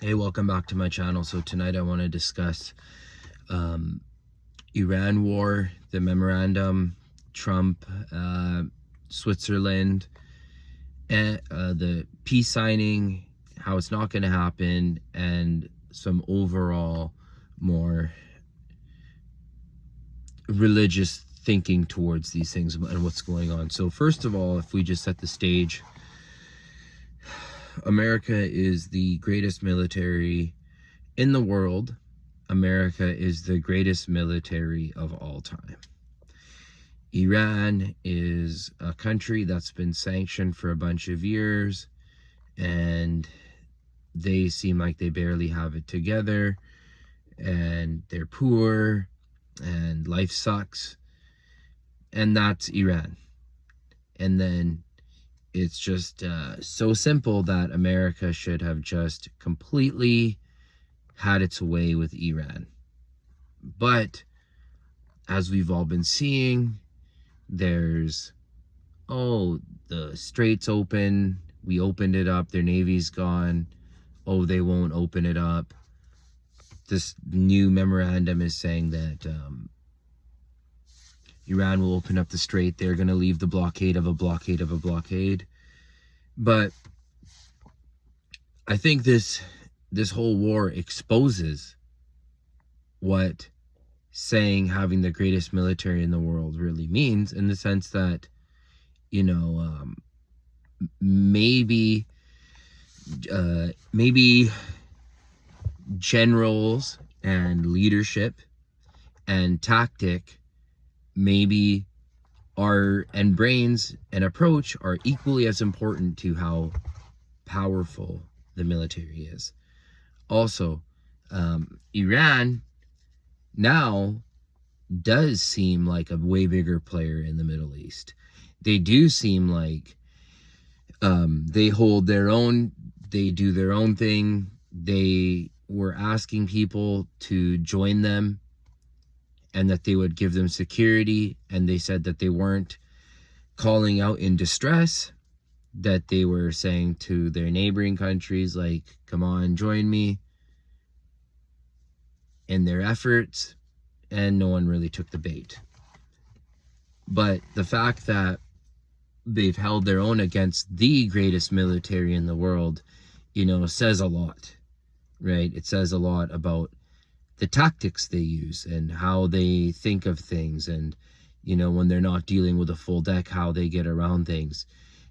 Hey, welcome back to my channel. So tonight I want to discuss Iran war, the memorandum, Trump, Switzerland, and the peace signing, how it's not going to happen, and some overall more religious thinking towards these things and what's going on. So first of all, if we just set the stage, America is the greatest military in the world. America is the greatest military of all time. Iran is a country that's been sanctioned for a bunch of years, and they seem like they barely have it together, and they're poor, and life sucks, and that's Iran. And then it's just so simple that America should have just completely had its way with Iran. But as we've all been seeing, there's, oh, the strait's open, we opened it up, their navy's gone, oh, they won't open it up. This new memorandum is saying that Iran will open up the strait, they're going to leave the blockade of a blockade of a blockade. But I think this whole war exposes what saying having the greatest military in the world really means, in the sense that, you know, maybe generals and leadership and tactic maybe and brains and approach are equally as important to how powerful the military is. Also, Iran now does seem like a way bigger player in the Middle East. They do seem like they hold their own, they do their own thing. They were asking people to join them and that they would give them security, and they said that they weren't calling out in distress, that they were saying to their neighboring countries, like, come on, join me in their efforts, and no one really took the bait. But the fact that they've held their own against the greatest military in the world, you know, says a lot, right? It says a lot about the tactics they use and how they think of things, and, you know, when they're not dealing with a full deck, how they get around things.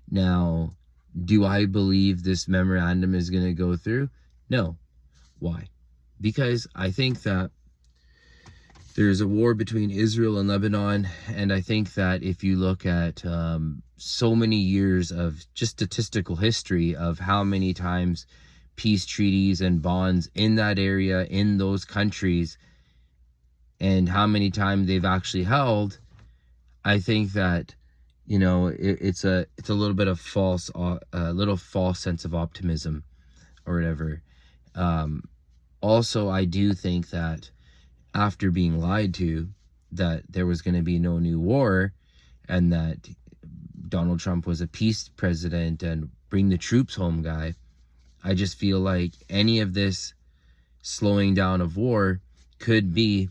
Now, do I believe this memorandum is going to go through? No. Why? Because I think that there's a war between Israel and Lebanon, and I think that if you look at so many years of just statistical history of how many times peace treaties and bonds in that area, in those countries, and how many times they've actually held, I think that, you know, it's a little bit of false sense of optimism or whatever. Also, I do think that after being lied to that there was going to be no new war, and that Donald Trump was a peace president and bring the troops home guy, I just feel like any of this slowing down of war could be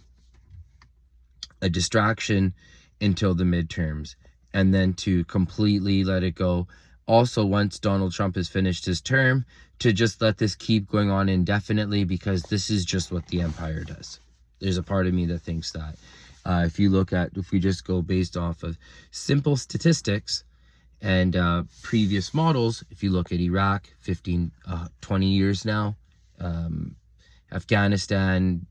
a distraction until the midterms, and then to completely let it go. Also, once Donald Trump has finished his term, to just let this keep going on indefinitely, because this is just what the empire does. There's a part of me that thinks that. If we just go based off of simple statistics and previous models, if you look at Iraq, 20 years now, Afghanistan,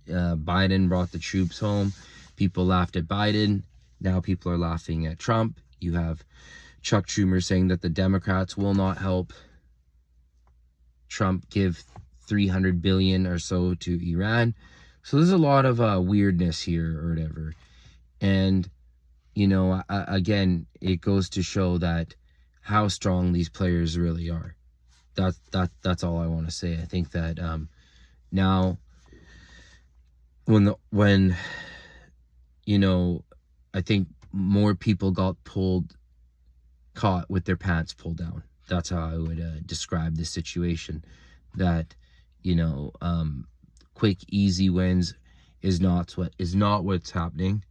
Biden brought the troops home. People laughed at Biden. Now people are laughing at Trump. You have Chuck Schumer saying that the Democrats will not help Trump give $300 billion or so to Iran. So there's a lot of weirdness here or whatever. And, you know, again, it goes to show that how strong these players really are. That's all I want to say. I think that now when you know, I think more people got caught with their pants pulled down. That's how I would describe the situation. That, you know, quick, easy wins is not what's happening.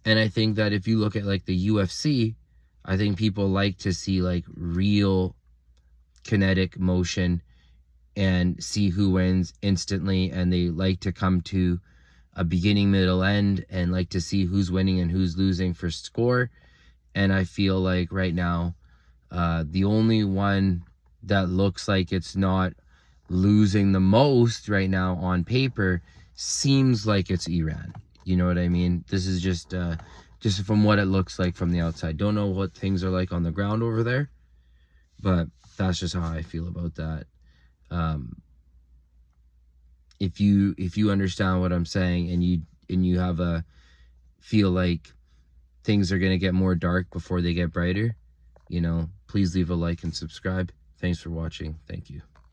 And I think that if you look at like the UFC, I think people like to see like real kinetic motion and see who wins instantly, and they like to come to a beginning, middle, end, and like to see who's winning and who's losing for score. And I feel like right now, the only one that looks like it's not losing the most right now on paper seems like it's Iran. You know what I mean? This is just from what it looks like from the outside. Don't know what things are like on the ground over there, but that's just how I feel about that. If you understand what I'm saying, and you have a feel like things are going to get more dark before they get brighter, you know, please leave a like and subscribe. Thanks for watching. Thank you.